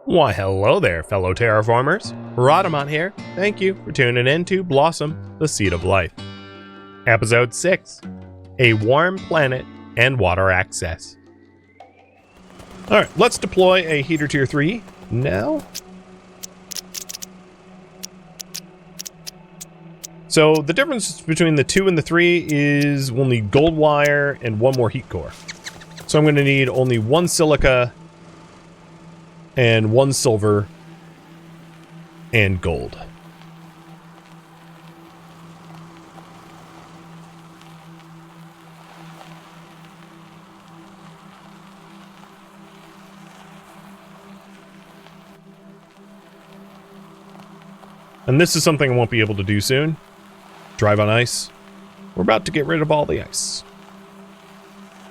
Why, hello there, fellow terraformers. Rodamont here. Thank you for tuning in to Blossom, the Seed of Life. Episode 6, A Warm Planet and Water Access. Alright, let's deploy a heater tier 3 now. So the difference between the 2 and the 3 is we'll need gold wire and one more heat core. So I'm going to need only one silica and one silver and gold. And this is something I won't be able to do soon. Drive on ice. We're about to get rid of all the ice.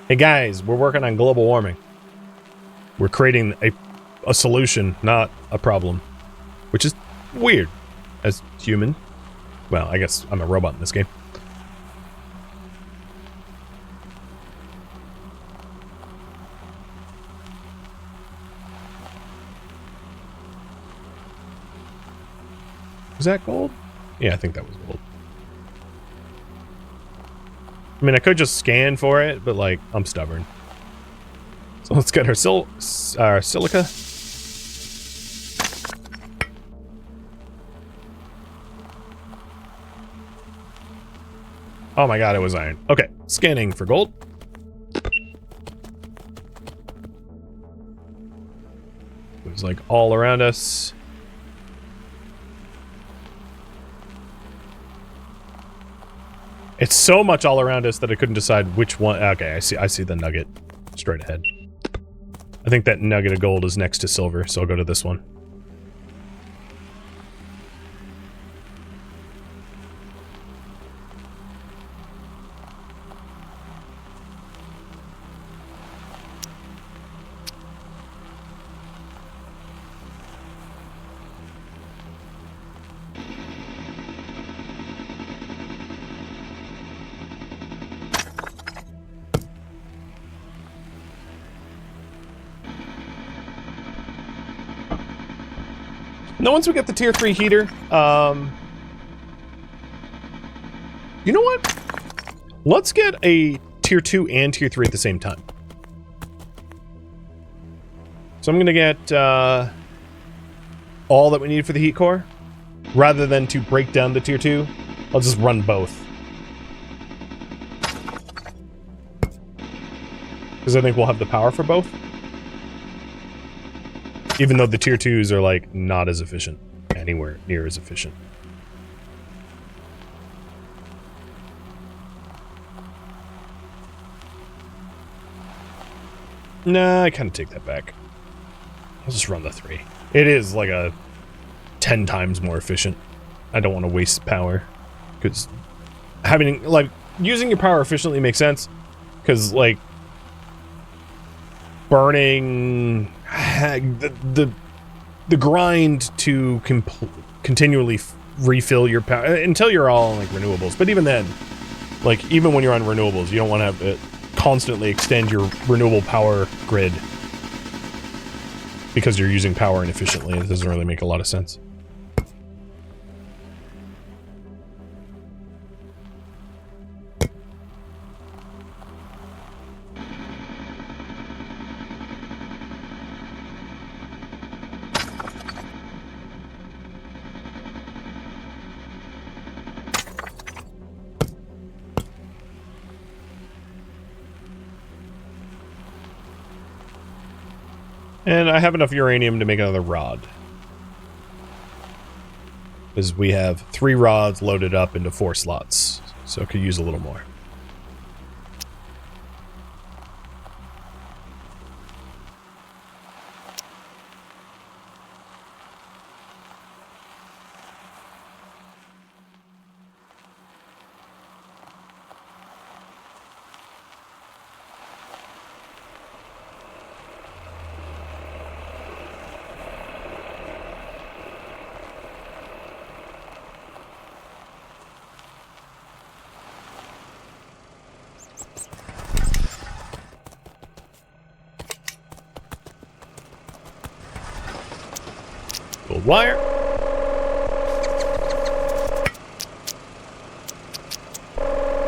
Hey guys, we're working on global warming. We're creating a solution, not a problem. Which is weird as human. Well, I guess I'm a robot in this game. Was that gold? Yeah, I think that was gold. I mean, I could just scan for it, but like, I'm stubborn. So let's get our silica. Oh my god, it was iron. Okay, scanning for gold. It was like all around us. It's so much all around us that I couldn't decide which one. Okay, I see the nugget straight ahead. I think that nugget of gold is next to silver, so I'll go to this one. Now, once we get the tier 3 heater, you know what? Let's get a tier 2 and tier 3 at the same time. So I'm going to get all that we need for the heat core. Rather than to break down the tier 2, I'll just run both. Because I think we'll have the power for both. Even though the tier 2s are, like, not as efficient. Anywhere near as efficient. Nah, I kind of take that back. I'll just run the 3. It is, like, a 10 times more efficient. I don't want to waste power. Because having, like, using your power efficiently makes sense. Because, like, burning the grind to continually refill your power until you're all on like renewables. But even then, like even when you're on renewables, you don't want to have to constantly extend your renewable power grid because you're using power inefficiently. It doesn't really make a lot of sense. And I have enough uranium to make another rod. Because we have 3 rods loaded up into 4 slots. So I could use a little more. Gold wire.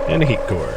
And a heat core.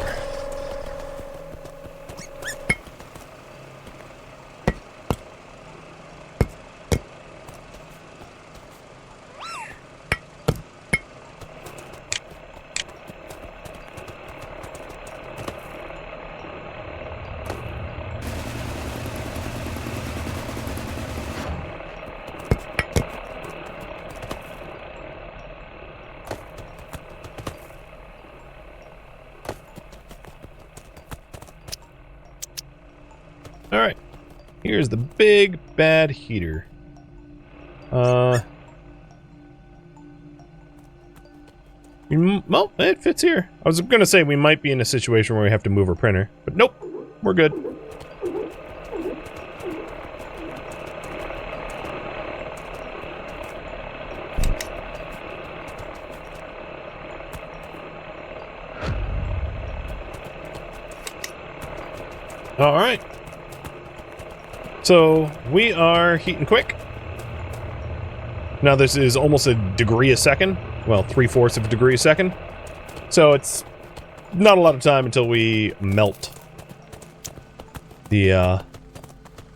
Alright, here's the big bad heater. Well, it fits here. I was gonna say we might be in a situation where we have to move our printer, but nope, we're good. Alright. So, we are heating quick. Now this is almost a degree a second. Well, 3/4 of a degree a second. So it's not a lot of time until we melt the,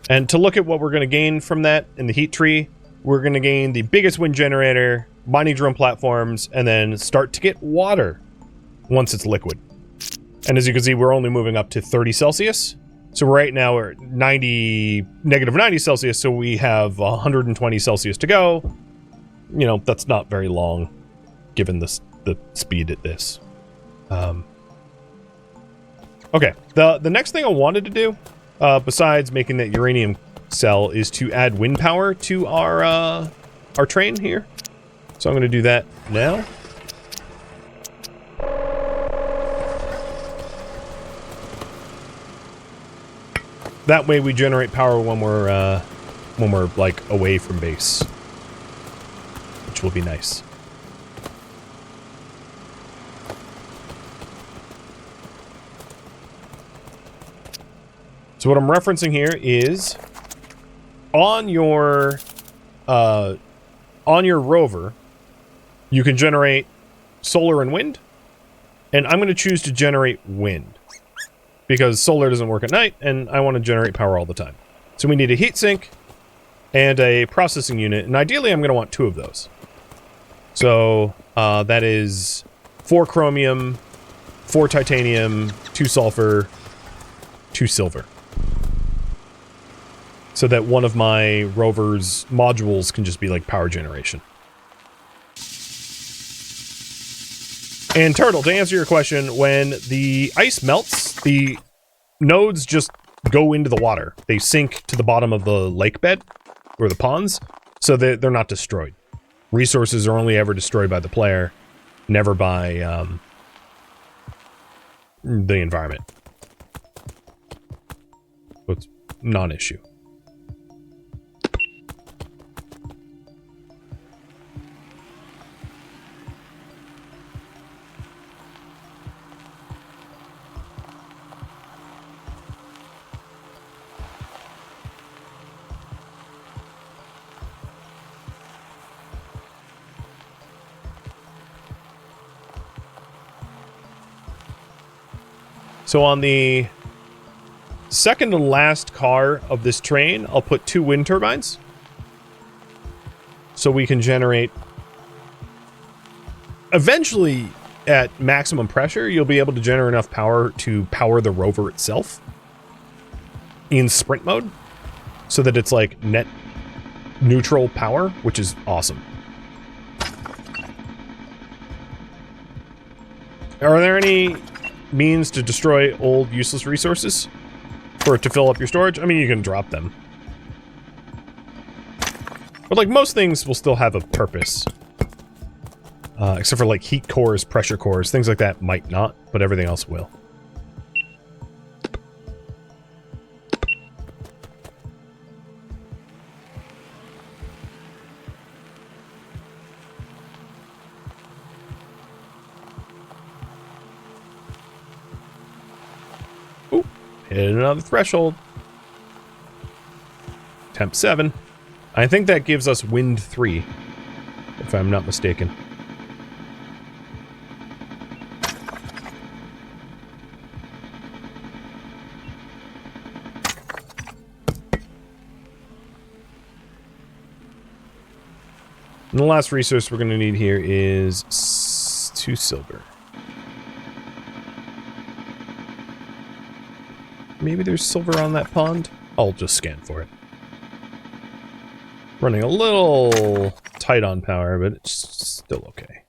and to look at what we're going to gain from that in the heat tree, we're going to gain the biggest wind generator, mining drone platforms, and then start to get water once it's liquid. And as you can see, we're only moving up to 30 Celsius. So right now we're at negative 90 Celsius, so we have 120 Celsius to go. You know, that's not very long, given the speed at this. Okay, the next thing I wanted to do, besides making that uranium cell, is to add wind power to our train here. So I'm going to do that now. That way we generate power when we're like away from base, which will be nice. So what I'm referencing here is on your rover, you can generate solar and wind, and I'm going to choose to generate wind. Because solar doesn't work at night, and I want to generate power all the time. So we need a heatsink and a processing unit, and ideally I'm going to want 2 of those. So that is 4 chromium, 4 titanium, 2 sulfur, 2 silver. So that one of my rover's modules can just be like power generation. And Turtle, to answer your question, when the ice melts, the nodes just go into the water. They sink to the bottom of the lake bed, or the ponds, so they're not destroyed. Resources are only ever destroyed by the player, never by the environment. So it's non-issue. So on the second to last car of this train, I'll put 2 wind turbines. So we can generate... Eventually, at maximum pressure, you'll be able to generate enough power to power the rover itself in sprint mode, so that it's like net neutral power, which is awesome. Are there any means to destroy old useless resources for it to fill up your storage? I mean, you can drop them, but like most things will still have a purpose, except for like heat cores, pressure cores, things like that might not, but everything else will. Hit another threshold. Temp 7. I think that gives us wind 3, if I'm not mistaken. And the last resource we're going to need here is 2 silver. Maybe there's silver on that pond? I'll just scan for it. Running a little tight on power, but it's still okay.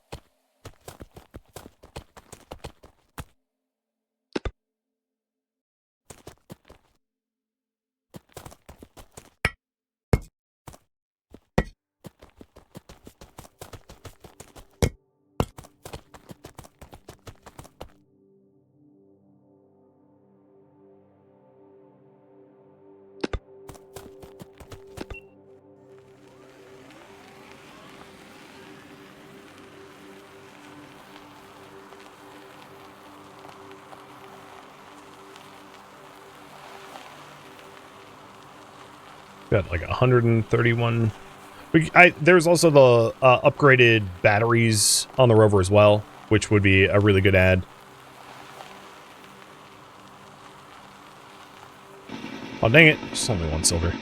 Got like 131. There's also the upgraded batteries on the rover as well, which would be a really good add. Oh, dang it. It's only 1 silver.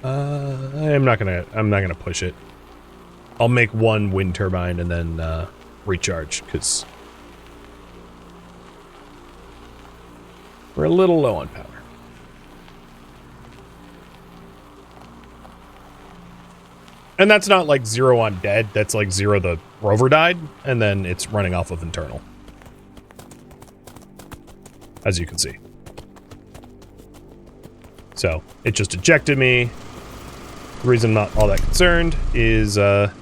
I'm not gonna push it. I'll make 1 wind turbine and then recharge, because we're a little low on power. And that's not like 0 on dead, that's like 0 the rover died, and then it's running off of internal. As you can see. So, it just ejected me. The reason I'm not all that concerned is, done.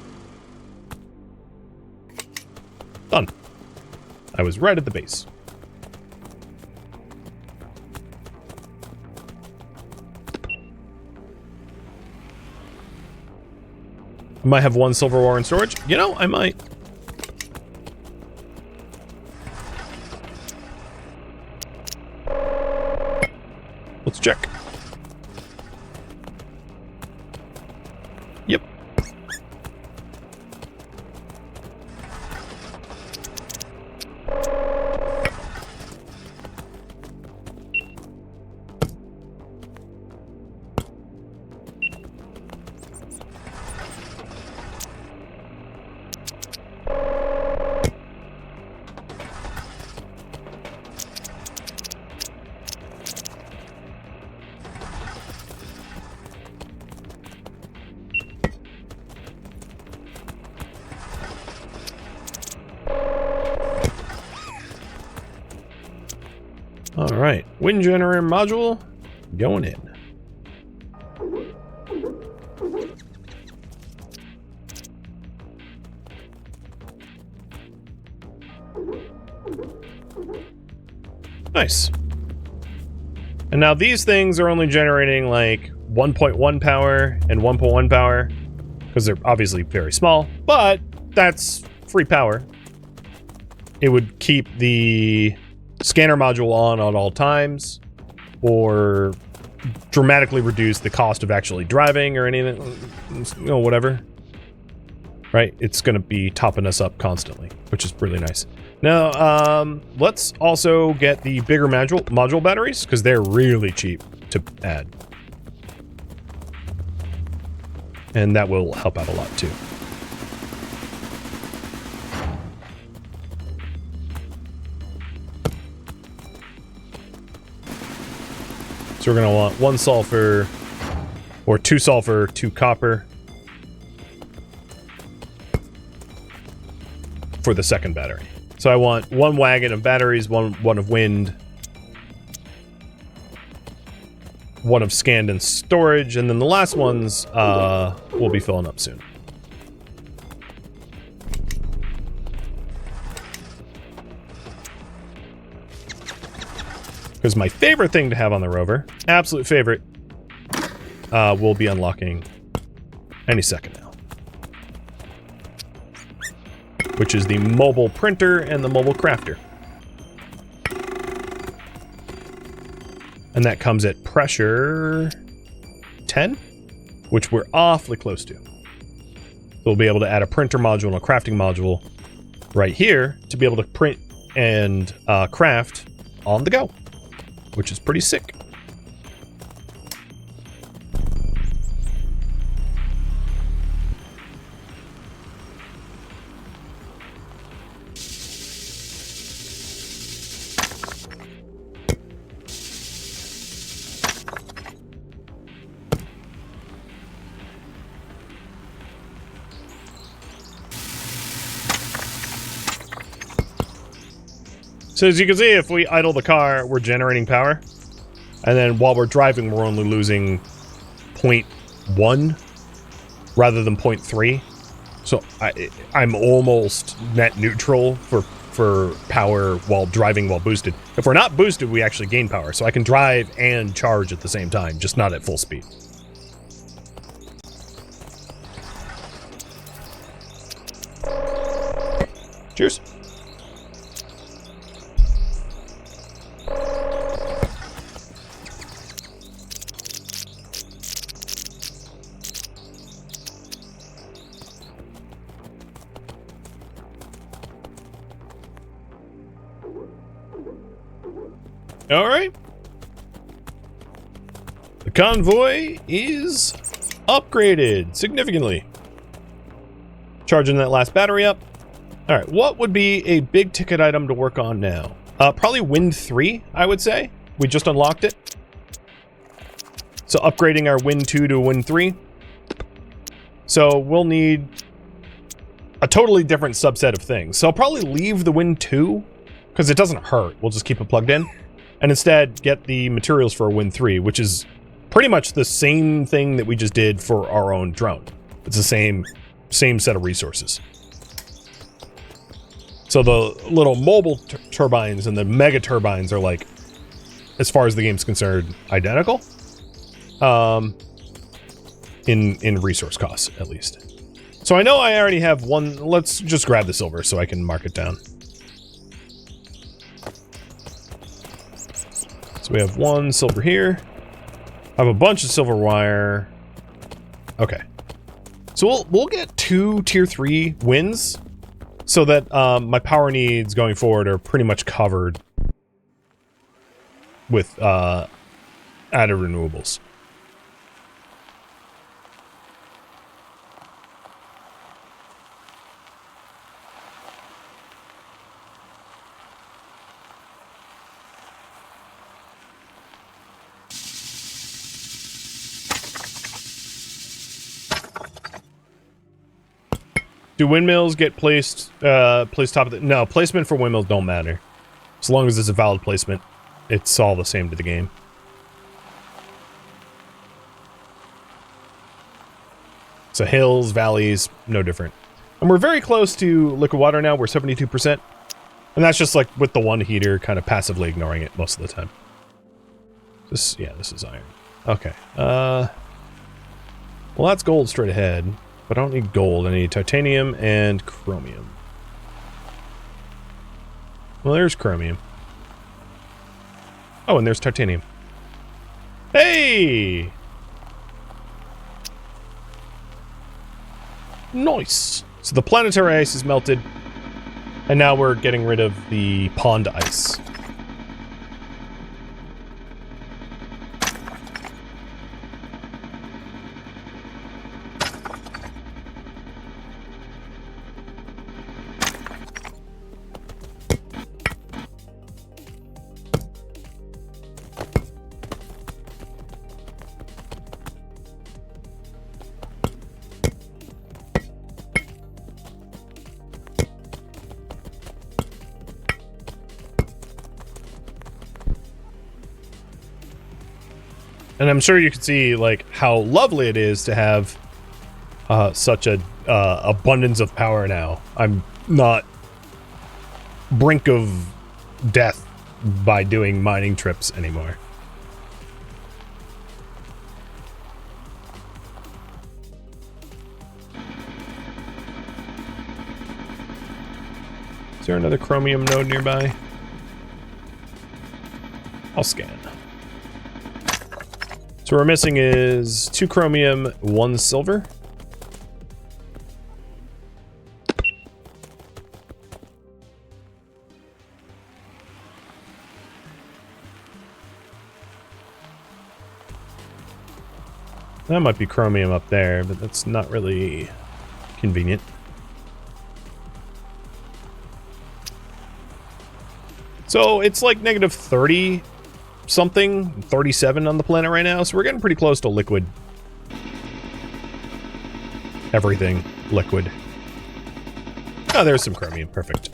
I was right at the base. I might have 1 silver ore in storage. You know, I might. Let's check. Yep. Alright, wind generator module going in. Nice. And now these things are only generating like 1.1 power and 1.1 power, because they're obviously very small, but that's free power. It would keep the scanner module on all times, or dramatically reduce the cost of actually driving or anything, you know, whatever. Right? It's going to be topping us up constantly, which is really nice. Now, let's also get the bigger module batteries, because they're really cheap to add. And that will help out a lot too. So we're going to want 1 sulfur, or 2 sulfur, 2 copper for the second battery. So I want 1 wagon of batteries, one of wind, 1 of scanned and storage, and then the last ones will be filling up soon. Because my favorite thing to have on the rover, absolute favorite, will be unlocking any second now. Which is the mobile printer and the mobile crafter. And that comes at pressure 10, which we're awfully close to. So we'll be able to add a printer module and a crafting module right here to be able to print and craft on the go, which is pretty sick. So as you can see, if we idle the car, we're generating power. And then while we're driving, we're only losing 0.1 rather than 0.3. So I'm almost net neutral for power while driving while boosted. If we're not boosted, we actually gain power. So I can drive and charge at the same time, just not at full speed. Cheers. All right. The convoy is upgraded significantly. Charging that last battery up. All right, what would be a big ticket item to work on now? Probably Wind 3, I would say. We just unlocked it. So upgrading our Wind 2 to Wind 3. So we'll need a totally different subset of things. So I'll probably leave the Wind 2 because it doesn't hurt. We'll just keep it plugged in. And instead get the materials for Wind 3, which is pretty much the same thing that we just did for our own drone. It's the same set of resources. So the little mobile turbines and the mega turbines are, like, as far as the game's concerned, identical. In resource costs, at least. So I know I already have one. Let's just grab the silver so I can mark it down. So we have one silver here. I have a bunch of silver wire. Okay. So we'll get 2 tier 3 wins so that my power needs going forward are pretty much covered with added renewables. Do windmills get placed top of the... No, placement for windmills don't matter. As long as it's a valid placement, it's all the same to the game. So hills, valleys, no different. And we're very close to liquid water now. We're 72%. And that's just like with the one heater kind of passively ignoring it most of the time. This is iron. Okay. Well, that's gold straight ahead. But I don't need gold. I need titanium and chromium. Well, there's chromium. Oh, and there's titanium. Hey! Nice. So the planetary ice is melted. And now we're getting rid of the pond ice. And I'm sure you can see, like, how lovely it is to have such a abundance of power now. I'm not brink of death by doing mining trips anymore. Is there another chromium node nearby? I'll scan. So we're missing is 2 chromium, 1 silver. That might be chromium up there, but that's not really convenient. So it's like negative 30 something, 37 on the planet right now, so we're getting pretty close to liquid. Everything liquid. Oh, there's some chromium, perfect.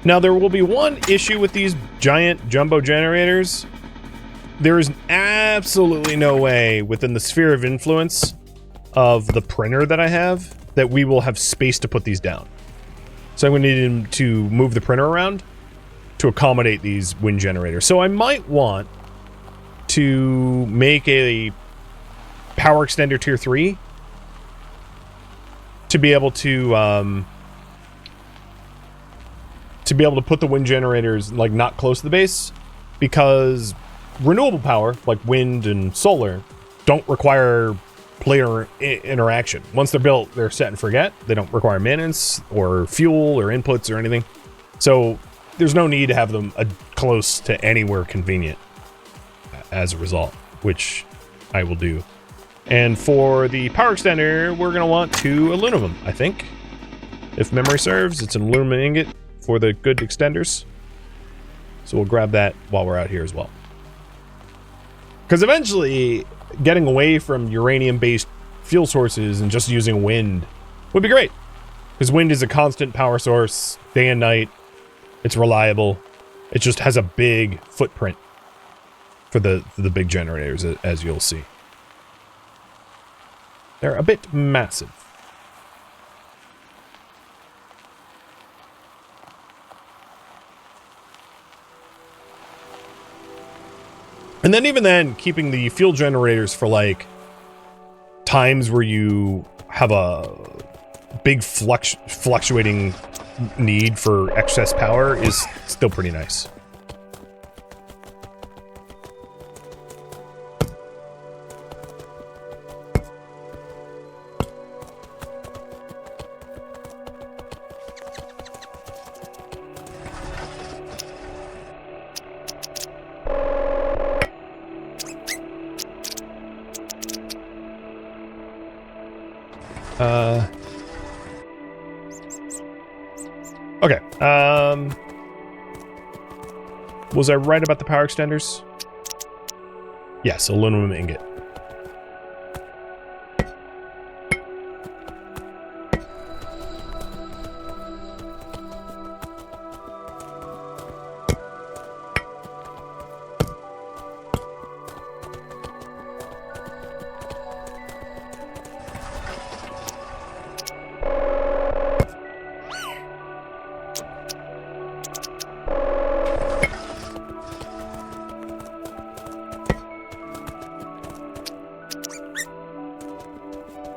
Now, there will be one issue with these giant jumbo generators. There is absolutely no way within the sphere of influence of the printer that I have that we will have space to put these down. So I'm going to need to move the printer around to accommodate these wind generators. So I might want to make a power extender tier 3 to be able to put the wind generators like not close to the base, because renewable power like wind and solar don't require player interaction. Once they're built, they're set and forget. They don't require maintenance or fuel or inputs or anything. So there's no need to have them close to anywhere convenient as a result, which I will do. And for the power extender, we're going to want 2 aluminum, I think. If memory serves, it's an aluminum ingot for the good extenders. So we'll grab that while we're out here as well. Because eventually, getting away from uranium-based fuel sources and just using wind would be great. Because wind is a constant power source, day and night. It's reliable. It just has a big footprint for the big generators, as you'll see. They're a bit massive. And then even then, keeping the fuel generators for like times where you have a big fluctuating need for excess power is still pretty nice. Okay, was I right about the power extenders? Yes, aluminum ingot.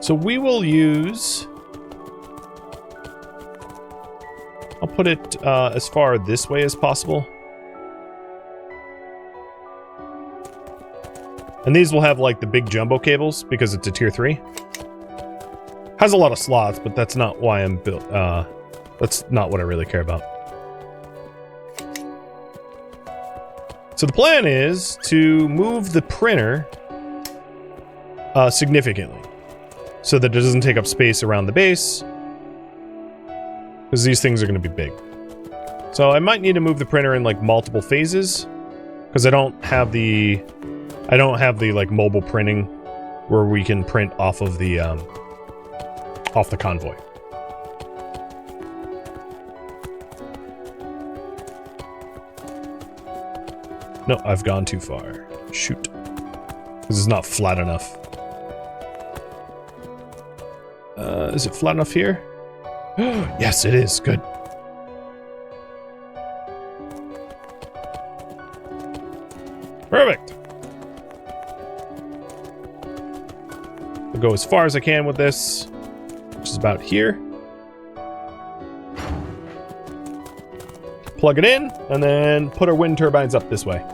So we will use... I'll put it as far this way as possible. And these will have like the big jumbo cables because it's a tier 3. Has a lot of slots, but that's not why I'm built. That's not what I really care about. So the plan is to move the printer significantly, so that it doesn't take up space around the base, because these things are going to be big. So I might need to move the printer in like multiple phases, because I don't have the like mobile printing where we can print off of the convoy. No, I've gone too far. Shoot. This is not flat enough. Is it flat enough here? Yes, it is. Good. Perfect. I'll go as far as I can with this, which is about here. Plug it in, and then put our wind turbines up this way.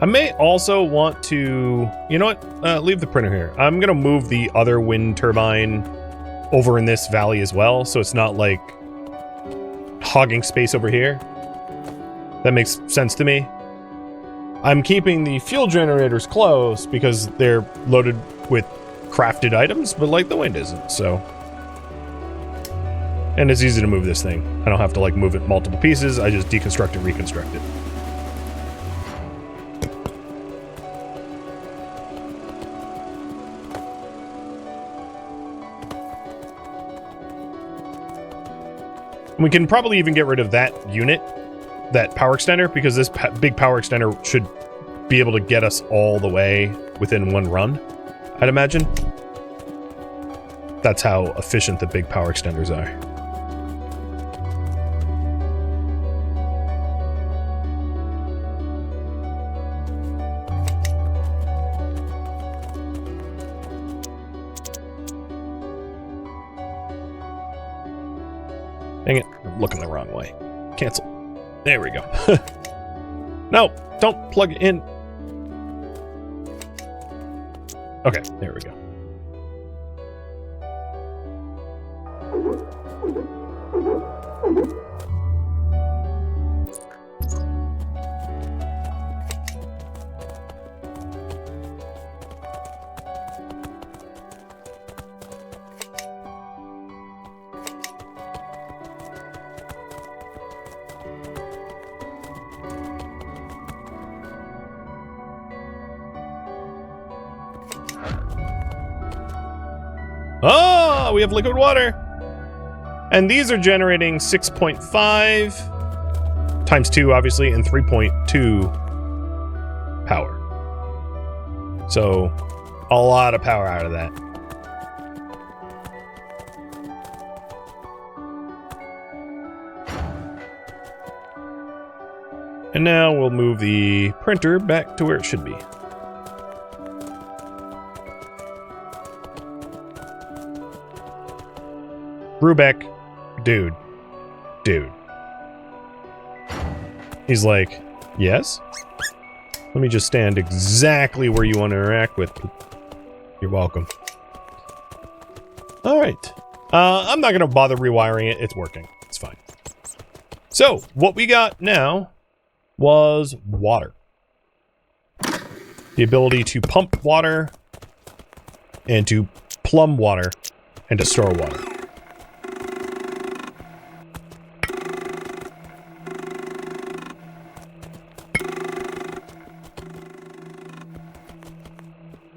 I may also want to, you know what, leave the printer here. I'm going to move the other wind turbine over in this valley as well, so it's not like hogging space over here. That makes sense to me. I'm keeping the fuel generators close because they're loaded with crafted items, but like the wind isn't, so. And it's easy to move this thing. I don't have to like move it multiple pieces, I just deconstruct it, reconstruct it. We can probably even get rid of that unit, that power extender, because this big power extender should be able to get us all the way within one run, I'd imagine. That's how efficient the big power extenders are. Dang it, I'm looking the wrong way. Cancel. There we go. No, don't plug it in. Okay, there we go. Oh, we have liquid water. And these are generating 6.5 times 2, obviously, and 3.2 power. So, a lot of power out of that. And now we'll move the printer back to where it should be. Brubeck, dude. He's like, yes? Let me just stand exactly where you want to interact with. You're welcome. Alright. I'm not going to bother rewiring it. It's working. It's fine. So, what we got now was water. The ability to pump water and to plumb water and to store water.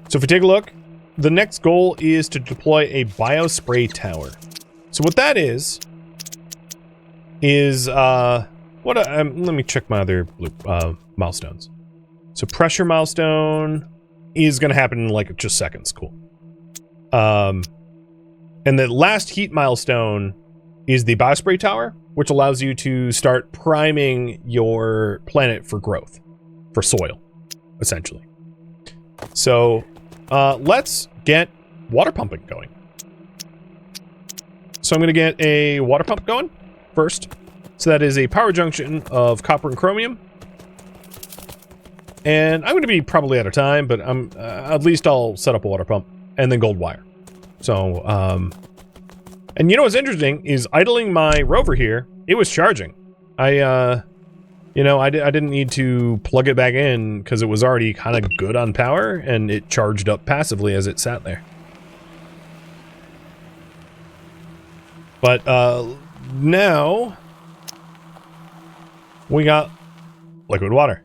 So if we take a look, the next goal is to deploy a biospray tower. So what that is let me check my other milestones. So pressure milestone is going to happen in like just seconds. Cool. And the last heat milestone is the biospray tower, which allows you to start priming your planet for growth, for soil, essentially. So let's get water pumping going. So I'm going to get a water pump going first. So that is a power junction of copper and chromium. And I'm going to be probably out of time, but at least I'll set up a water pump and then gold wire. So, and you know what's interesting is idling my rover here, it was charging. I You know, I didn't need to plug it back in because it was already kind of good on power and it charged up passively as it sat there. But now we got liquid water.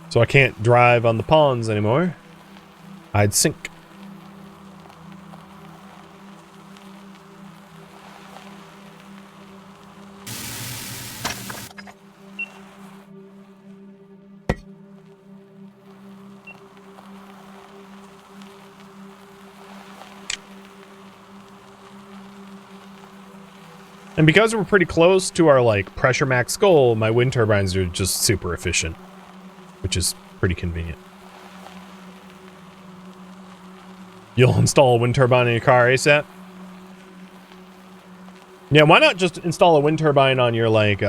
So I can't drive on the ponds anymore. I'd sink. And because we're pretty close to our, like, pressure max goal, my wind turbines are just super efficient, which is pretty convenient. You'll install a wind turbine in your car ASAP? Yeah, why not just install a wind turbine on your, like,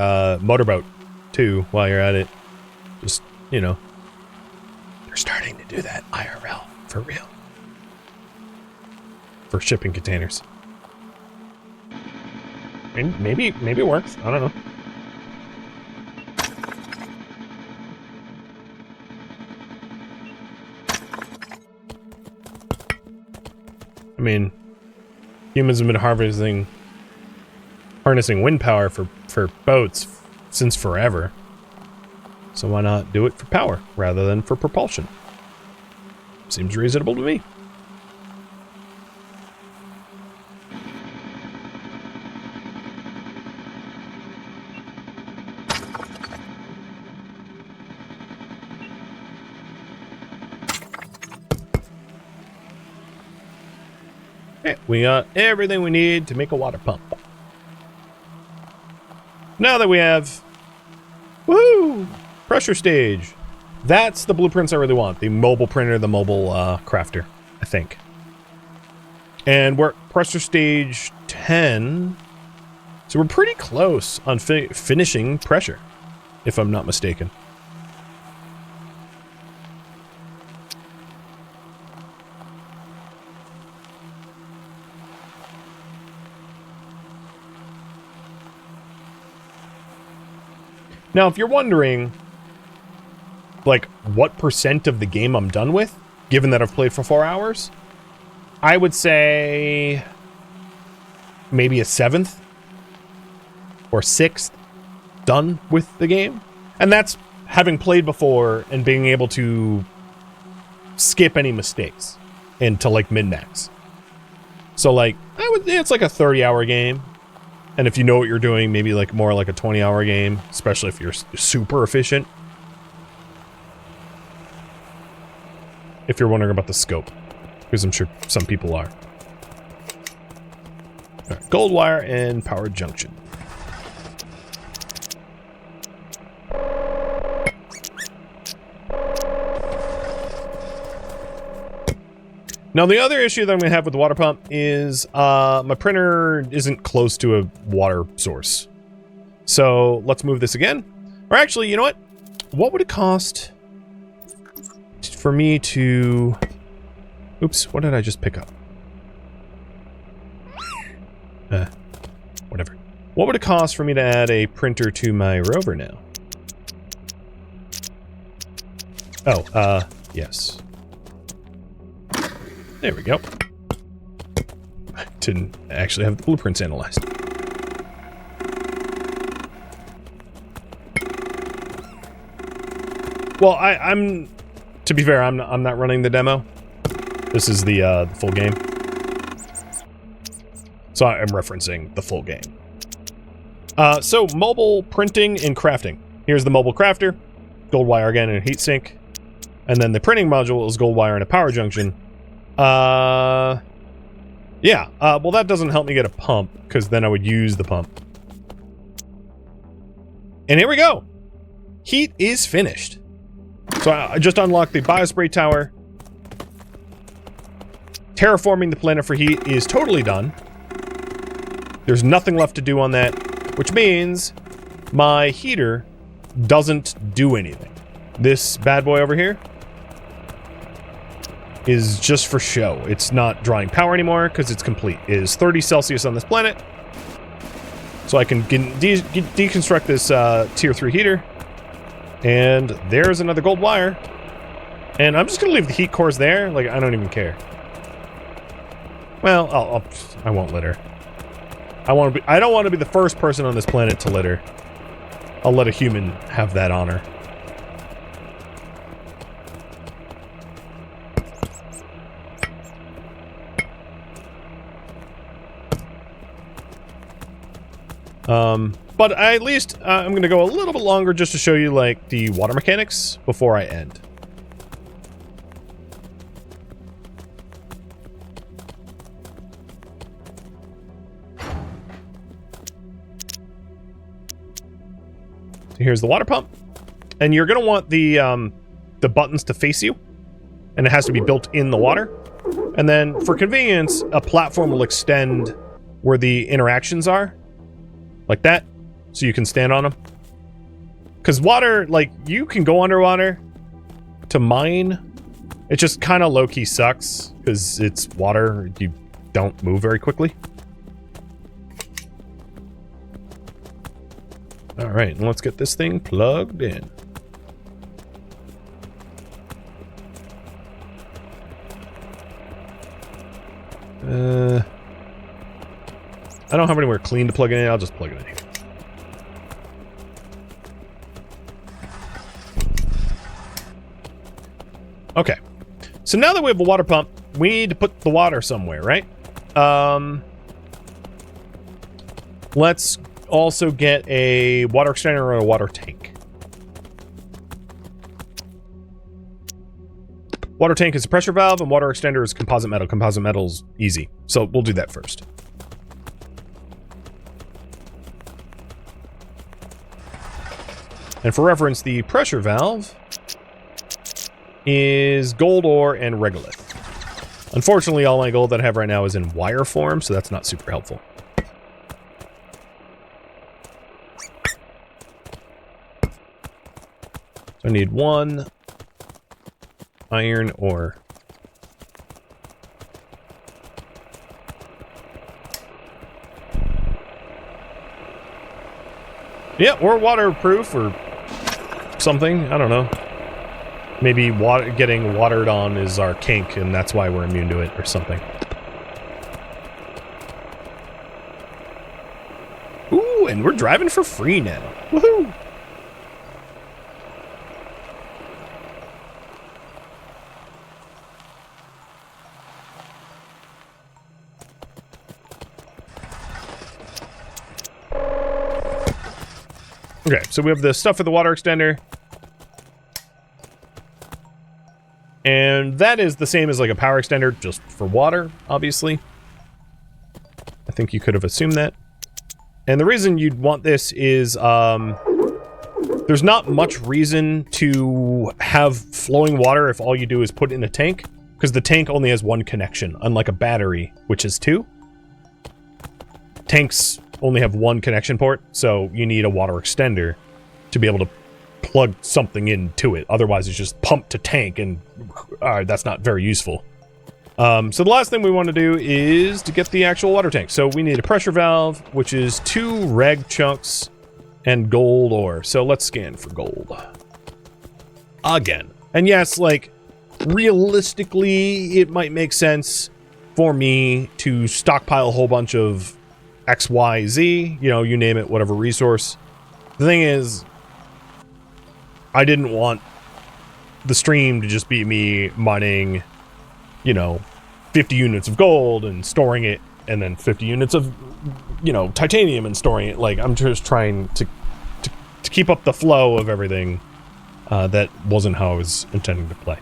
motorboat, too, while you're at it? Just, you know. They're starting to do that IRL, for real. For shipping containers. And maybe it works. I don't know. I mean, humans have been harnessing wind power for boats since forever. So why not do it for power rather than for propulsion? Seems reasonable to me. Okay, we got everything we need to make a water pump. Now that we have, woohoo, pressure stage. That's the blueprints I really want. The mobile printer, the mobile crafter, I think. And we're at pressure stage 10. So we're pretty close on finishing pressure, if I'm not mistaken. Now, if you're wondering, like, what % of the game I'm done with, given that I've played for 4 hours, I would say maybe a 7th or 6th done with the game. And that's having played before and being able to skip any mistakes into, like, min-max. So, like, it's like a 30-hour game. And if you know what you're doing, maybe like more like a 20-hour game, especially if you're super efficient. If you're wondering about the scope, because I'm sure some people are. All right, gold wire and power junction. Now, the other issue that I'm going to have with the water pump is my printer isn't close to a water source. So let's move this again. Or actually, you know what? What would it cost for me to... Oops, what did I just pick up? Whatever. What would it cost for me to add a printer to my Rover now? Oh, yes. There we go. I didn't actually have the blueprints analyzed. Well, I'm to be fair, I'm not running the demo. This is the full game. So I'm referencing the full game. So mobile printing and crafting. Here's the mobile crafter, gold wire again and a heatsink, and then the printing module is gold wire and a power junction. Yeah. Well, that doesn't help me get a pump, because then I would use the pump. And here we go. Heat is finished. So I just unlocked the biospray tower. Terraforming the planet for heat is totally done. There's nothing left to do on that, which means my heater doesn't do anything. This bad boy over here is just for show. It's not drawing power anymore because it's complete. It is 30 Celsius on this planet. So I can deconstruct this tier 3 heater. And there's another gold wire. And I'm just going to leave the heat cores there. Like, I don't even care. Well, I won't litter. I don't want to be the first person on this planet to litter. I'll let a human have that honor. But at least I'm going to go a little bit longer just to show you, like, the water mechanics before I end. So here's the water pump. And you're going to want the buttons to face you. And it has to be built in the water. And then, for convenience, a platform will extend where the interactions are. Like that. So you can stand on them. Because water, like, you can go underwater to mine. It just kind of low-key sucks. Because it's water. You don't move very quickly. Alright, let's get this thing plugged in. I don't have anywhere clean to plug it in. I'll just plug it in here. Okay. So now that we have a water pump, we need to put the water somewhere, right? Let's also get a water extender or a water tank. Water tank is a pressure valve, and water extender is composite metal. Composite metal's easy. So we'll do that first. And for reference, the pressure valve is gold ore and regolith. Unfortunately, all my gold that I have right now is in wire form, so that's not super helpful. So I need one iron ore. Yeah, or waterproof or something. I don't know. Maybe getting watered on is our kink, and that's why we're immune to it, or something. Ooh, and we're driving for free now. Woohoo! Okay, so we have the stuff for the water extender. And that is the same as like a power extender, just for water, obviously. I think you could have assumed that. And the reason you'd want this is, there's not much reason to have flowing water if all you do is put it in a tank, because the tank only has one connection, unlike a battery, which is two. Tanks only have one connection port, so you need a water extender to be able to plug something into it. Otherwise, it's just pumped to tank, and that's not very useful. So the last thing we want to do is to get the actual water tank. So we need a pressure valve, which is 2 reg chunks and gold ore. So let's scan for gold. Again. And yes, like, realistically, it might make sense for me to stockpile a whole bunch of X, Y, Z, you know, you name it, whatever resource. The thing is, I didn't want the stream to just be me mining, you know, 50 units of gold and storing it, and then 50 units of, you know, titanium and storing it. Like, I'm just trying to keep up the flow of everything. That wasn't how I was intending to play.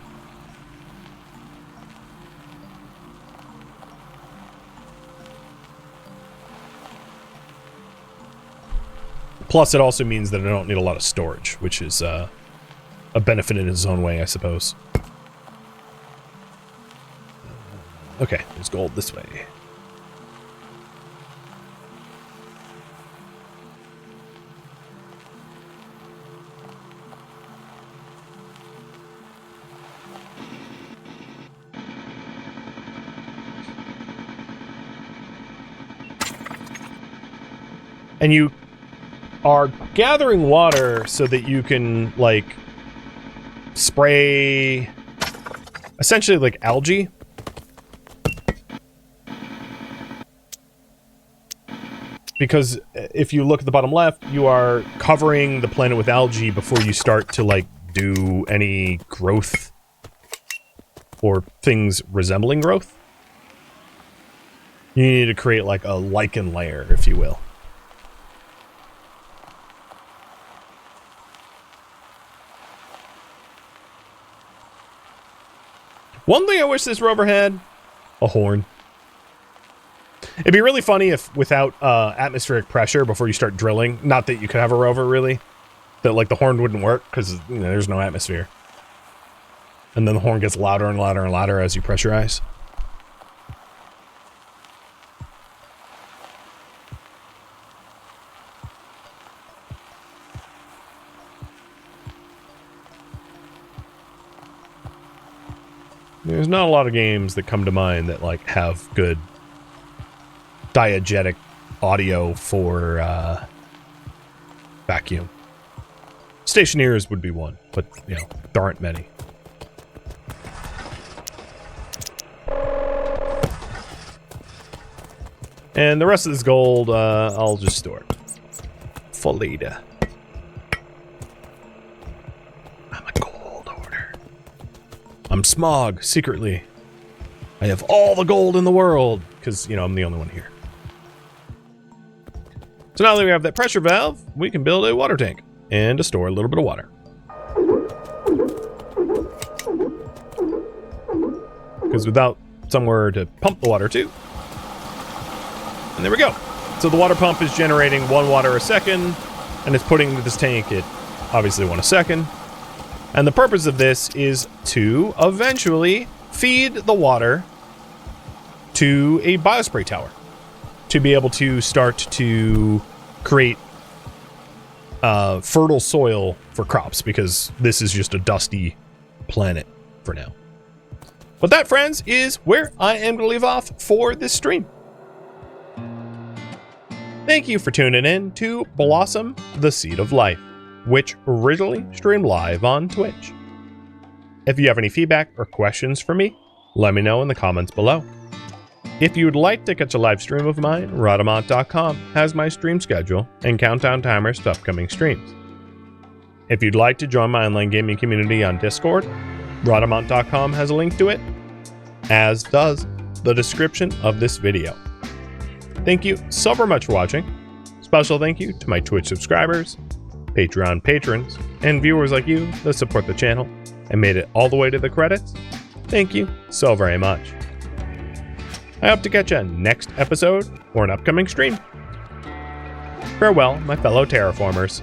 Plus, it also means that I don't need a lot of storage, which is a benefit in its own way, I suppose. Okay, there's gold this way. And you are gathering water so that you can, like, spray essentially like algae. Because if you look at the bottom left, you are covering the planet with algae before you start to, like, do any growth or things resembling growth. You need to create, like, a lichen layer, if you will. One thing I wish this rover had, a horn. It'd be really funny if without atmospheric pressure before you start drilling, not that you could have a rover really, that like the horn wouldn't work because there's no atmosphere. And then the horn gets louder and louder and louder as you pressurize. There's not a lot of games that come to mind that like have good diegetic audio for vacuum. Stationeers would be one, but you know, there aren't many. And the rest of this gold, I'll just store it for later. I'm a gold hoarder. I'm Smog, secretly. I have all the gold in the world, because, you know, I'm the only one here. So now that we have that pressure valve, we can build a water tank and to store a little bit of water. Because without somewhere to pump the water to. And there we go. So the water pump is generating 1 water a second, and it's putting into this tank at obviously 1 a second. And the purpose of this is to eventually feed the water to a biospray tower, to be able to start to create fertile soil for crops, because this is just a dusty planet for now. But that, friends, is where I am going to leave off for this stream. Thank you for tuning in to Blossom the Seed of Life, which originally streamed live on Twitch. If you have any feedback or questions for me, let me know in the comments below. If you would like to catch a live stream of mine, Rhodamont.com has my stream schedule and countdown timers to upcoming streams. If you'd like to join my online gaming community on Discord, Rhodamont.com has a link to it, as does the description of this video. Thank you so very much for watching. Special thank you to my Twitch subscribers, Patreon patrons, and viewers like you that support the channel and made it all the way to the credits. Thank you so very much. I hope to catch you next episode or an upcoming stream. Farewell, my fellow terraformers.